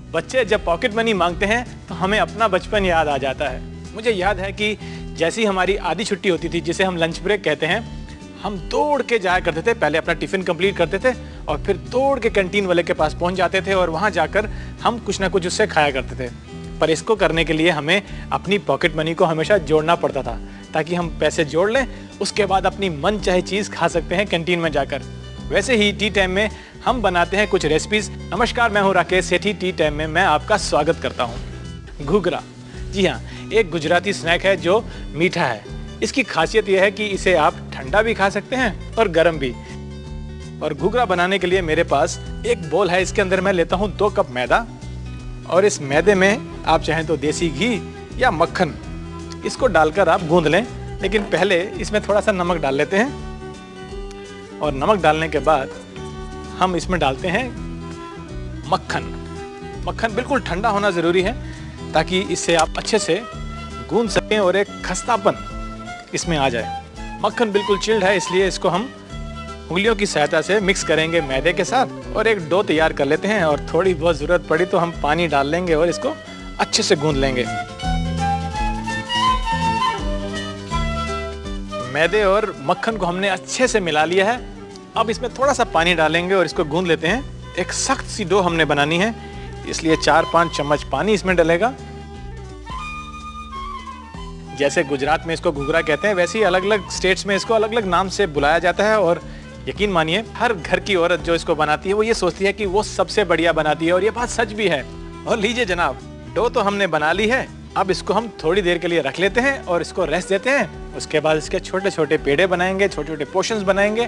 बच्चे जब pocket money मांगते हैं तो हमें अपना बचपन याद आ जाता है। मुझे याद है कि जैसी हमारी आधी छुट्टी होती थी, जिसे हम लंच ब्रेक कहते हैं, हम दौड़ के जाया करते थे। पहले अपना टिफिन कंप्लीट करते थे और फिर दौड़ के कैंटीन वाले के पास पहुंच जाते थे और वहां जाकर हम कुछ ना कुछ उससे खाया करते थे। पर इसको करने के लिए हमें अपनी पॉकेट मनी को हमेशा जोड़ना पड़ता था, ताकि हम पैसे जोड़ लें, उसके बाद अपनी मन चाहे चीज़ खा सकते हैं कैंटीन में जाकर। वैसे ही टी टाइम में हम बनाते हैं कुछ रेसिपीज। नमस्कार, मैं हूं राकेश सेठी। टी टाइम में मैं आपका स्वागत करता हूं। घूघरा, जी हाँ, एक गुजराती स्नैक है जो मीठा है। इसकी खासियत यह है कि इसे आप ठंडा भी खा सकते हैं और गर्म भी। और घूघरा बनाने के लिए मेरे पास एक बोल है। इसके अंदर मैं लेता हूँ 2 कप मैदा और इस मैदे में आप चाहें तो देसी घी या मक्खन इसको डालकर आप गूंद लें। लेकिन पहले इसमें थोड़ा सा नमक डाल लेते हैं और नमक डालने के बाद हम इसमें डालते हैं मक्खन। मक्खन बिल्कुल ठंडा होना ज़रूरी है ताकि इससे आप अच्छे से गूंद सकें और एक खस्तापन इसमें आ जाए। मक्खन बिल्कुल चिल्ड है, इसलिए इसको हम उंगलियों की सहायता से मिक्स करेंगे मैदे के साथ और एक डो तैयार कर लेते हैं। और थोड़ी बहुत ज़रूरत पड़ी तो हम पानी डाल लेंगे और इसको अच्छे से गूंद लेंगे। मैदे और मक्खन को हमने अच्छे से मिला लिया है। अब इसमें थोड़ा सा पानी डालेंगे और इसको गूंद लेते हैं। एक सख्त सी डो हमने बनानी है, इसलिए 4-5 चम्मच पानी इसमें डलेगा। जैसे गुजरात में इसको घूघरा कहते हैं, वैसे ही अलग अलग स्टेट्स में इसको अलग अलग नाम से बुलाया जाता है। और यकीन मानिए, हर घर की औरत जो इसको बनाती है वो ये सोचती है कि वो सबसे बढ़िया बनाती है, और ये बात सच भी है। और लीजिए जनाब, डो तो हमने बना ली है। अब इसको हम थोड़ी देर के लिए रख लेते हैं और इसको रेस्ट देते हैं। उसके बाद इसके छोटे छोटे पेड़े बनाएंगे, छोटे छोटे पोर्शंस बनाएंगे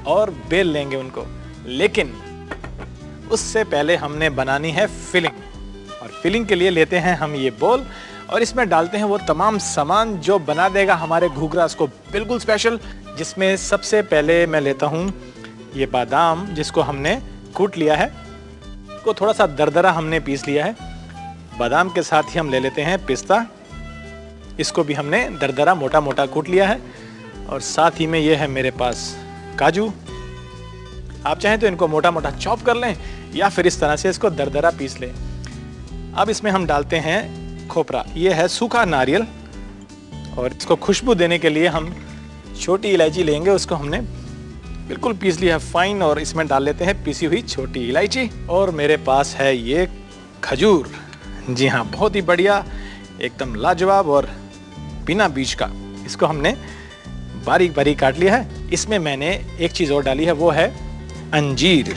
और बेल लेंगे उनको। लेकिन उससे पहले हमने बनानी है फिलिंग। और फिलिंग के लिए लेते हैं हम ये बोल और इसमें डालते हैं वो तमाम सामान जो बना देगा हमारे घूघरा को बिल्कुल स्पेशल। जिसमें सबसे पहले मैं लेता हूँ ये बादाम, जिसको हमने कूट लिया है। को थोड़ा सा दरदरा हमने पीस लिया है। बादाम के साथ ही हम ले लेते हैं पिस्ता। इसको भी हमने दरदरा मोटा मोटा कूट लिया है। और साथ ही में ये है मेरे पास काजू। आप चाहें तो इनको मोटा मोटा चॉप कर लें या फिर इस तरह से इसको दरदरा पीस लें। अब इसमें हम डालते हैं खोपरा। ये है सूखा नारियल। और इसको खुशबू देने के लिए हम छोटी इलायची लेंगे, उसको हमने बिल्कुल पीस लिया है फाइन। और इसमें डाल लेते हैं पीसी हुई छोटी इलायची। और मेरे पास है ये खजूर। जी हाँ, बहुत ही बढ़िया, एकदम लाजवाब और बिना बीज का। इसको हमने बारीक बारीक काट लिया है। इसमें मैंने एक चीज़ और डाली है, वो है अंजीर।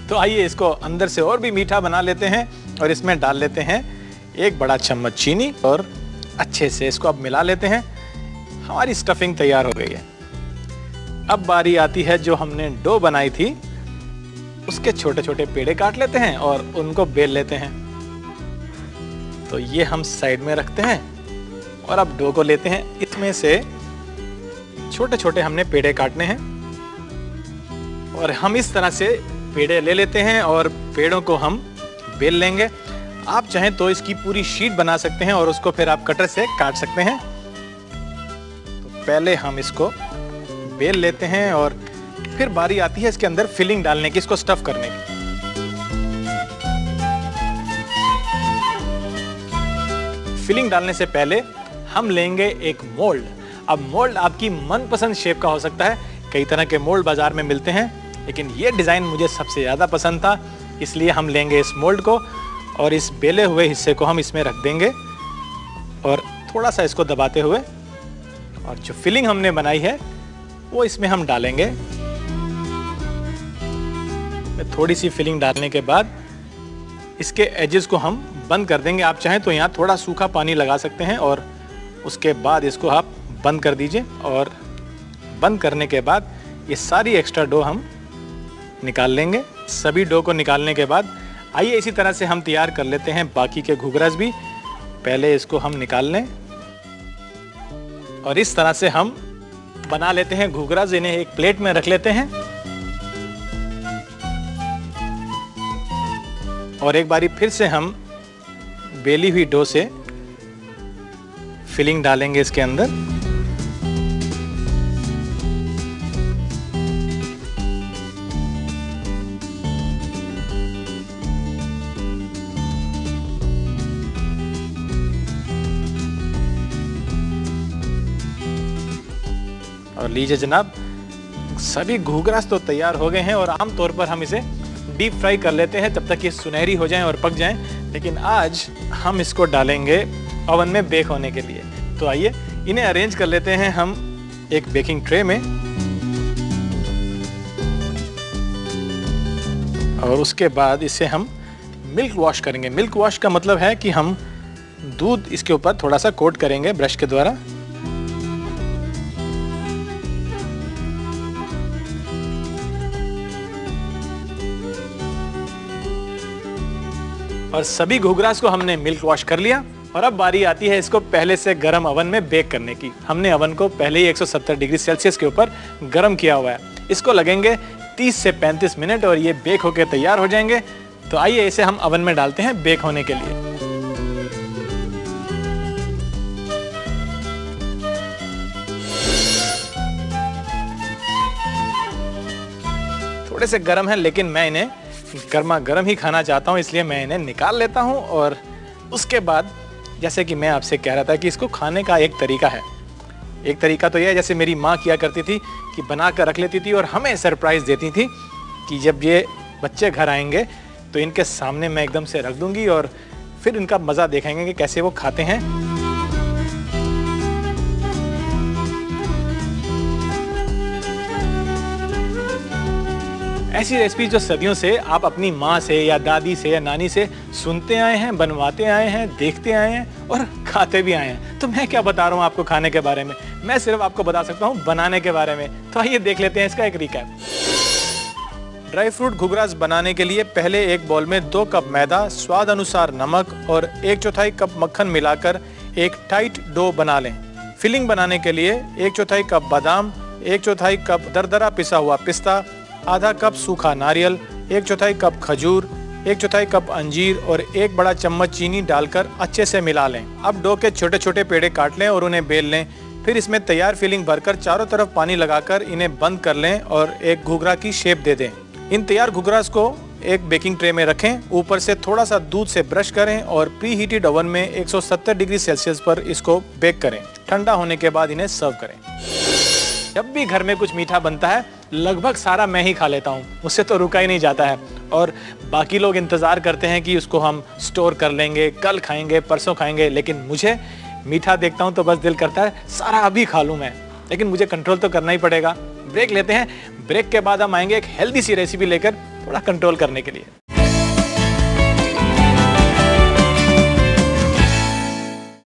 तो आइए इसको अंदर से और भी मीठा बना लेते हैं। और इसमें डाल लेते हैं 1 बड़ा चम्मच चीनी और अच्छे से इसको अब मिला लेते हैं। हमारी स्टफिंग तैयार हो गई है। अब बारी आती है जो हमने डो बनाई थी, उसके छोटे छोटे पेड़े काट लेते हैं और उनको बेल लेते हैं। तो ये हम साइड में रखते हैं और अब डो को लेते हैं। इसमें से छोटे छोटे हमने पेड़े काटने हैं और हम इस तरह से पेड़े ले लेते हैं और पेड़ों को हम बेल लेंगे। आप चाहें तो इसकी पूरी शीट बना सकते हैं और उसको फिर आप कटर से काट सकते हैं। तो पहले हम इसको बेल लेते हैं और फिर बारी आती है इसके अंदर फिलिंग डालने की, इसको स्टफ करने की। फिलिंग डालने से पहले हम लेंगे एक मोल्ड। अब मोल्ड आपकी मनपसंद शेप का हो सकता है। कई तरह के मोल्ड बाजार में मिलते हैं, लेकिन ये डिज़ाइन मुझे सबसे ज़्यादा पसंद था, इसलिए हम लेंगे इस मोल्ड को और इस बेले हुए हिस्से को हम इसमें रख देंगे और थोड़ा सा इसको दबाते हुए, और जो फिलिंग हमने बनाई है वो इसमें हम डालेंगे। थोड़ी सी फिलिंग डालने के बाद इसके एजेस को हम बंद कर देंगे। आप चाहें तो यहाँ थोड़ा सूखा पानी लगा सकते हैं और उसके बाद इसको आप बंद कर दीजिए। और बंद करने के बाद ये सारी एक्स्ट्रा डो हम निकाल लेंगे। सभी डो को निकालने के बाद आइए इसी तरह से हम तैयार कर लेते हैं बाकी के घूघरास भी। पहले इसको हम निकाल लें और इस तरह से हम बना लेते हैं घूघरास। इन्हें एक प्लेट में रख लेते हैं और एक बारी फिर से हम बेली हुई डो से फिलिंग डालेंगे इसके अंदर। और लीजिए जनाब, सभी घुघरास तो तैयार हो गए हैं और आमतौर पर हम इसे डीप फ्राई कर लेते हैं तब तक ये सुनहरी हो जाएं और पक जाएं, लेकिन आज हम इसको डालेंगे ओवन में बेक होने के लिए। तो आइए इन्हें अरेंज कर लेते हैं हम एक बेकिंग ट्रे में, और उसके बाद इसे हम मिल्क वॉश करेंगे। मिल्क वॉश का मतलब है कि हम दूध इसके ऊपर थोड़ा सा कोट करेंगे ब्रश के द्वारा। और सभी घुघरास को हमने मिल्क वॉश कर लिया और अब बारी आती है इसको पहले से गर्म ओवन में बेक करने की। हमने ओवन को पहले ही 170 डिग्री सेल्सियस के ऊपर गर्म किया हुआ है। इसको लगेंगे 30 से 35 मिनट और ये बेक होकर तैयार हो जाएंगे। तो आइए इसे हम ओवन में डालते हैं बेक होने के लिए। थोड़े से गर्म है, लेकिन मैं इन्हें गर्मा गर्म ही खाना चाहता हूं, इसलिए मैं इन्हें निकाल लेता हूं। और उसके बाद जैसे कि मैं आपसे कह रहा था कि इसको खाने का एक तरीका है। एक तरीका तो यह है जैसे मेरी माँ किया करती थी कि बना कर रख लेती थी और हमें सरप्राइज़ देती थी कि जब ये बच्चे घर आएंगे तो इनके सामने मैं एकदम से रख दूंगी और फिर इनका मज़ा देखेंगे कि कैसे वो खाते हैं। ऐसी रेसिपी जो सदियों से आप अपनी माँ से या दादी से या नानी से सुनते आए हैं, बनवाते आए हैं, देखते आए हैं और खाते भी आए हैं। तो मैं क्या बता रहा हूँ आपको खाने के बारे में, मैं सिर्फ आपको बता सकता हूँ बनाने के बारे में। तो आइए देख लेते हैं इसका एक रिकैप। ड्राई फ्रूट घुघरास बनाने के लिए पहले एक बाउल में 2 कप मैदा, स्वाद अनुसार नमक और 1/4 कप मक्खन मिलाकर एक टाइट डो बना लें। फिलिंग बनाने के लिए 1/4 कप बादाम, 1/4 कप दरदरा पिसा हुआ पिस्ता, आधा कप सूखा नारियल, 1/4 कप खजूर, 1/4 कप अंजीर और 1 बड़ा चम्मच चीनी डालकर अच्छे से मिला लें। अब डो के छोटे छोटे पेड़े काट लें और उन्हें बेल लें। फिर इसमें तैयार फिलिंग भरकर चारों तरफ पानी लगाकर इन्हें बंद कर लें और एक घुघरा की शेप दे दें। इन तैयार घुघरास को एक बेकिंग ट्रे में रखें, ऊपर से थोड़ा सा दूध से ब्रश करें और प्री हीटेड ओवन में 170 डिग्री सेल्सियस पर इसको बेक करें। ठंडा होने के बाद इन्हें सर्व करें। जब भी घर में कुछ मीठा बनता है लगभग सारा मैं ही खा लेता हूँ, मुझसे तो रुका ही नहीं जाता है। और बाकी लोग इंतज़ार करते हैं कि उसको हम स्टोर कर लेंगे, कल खाएंगे, परसों खाएंगे, लेकिन मुझे मीठा देखता हूँ तो बस दिल करता है सारा अभी खा लूँ मैं, लेकिन मुझे कंट्रोल तो करना ही पड़ेगा। ब्रेक लेते हैं, ब्रेक के बाद हम आएंगे एक हेल्दी सी रेसिपी लेकर थोड़ा कंट्रोल करने के लिए।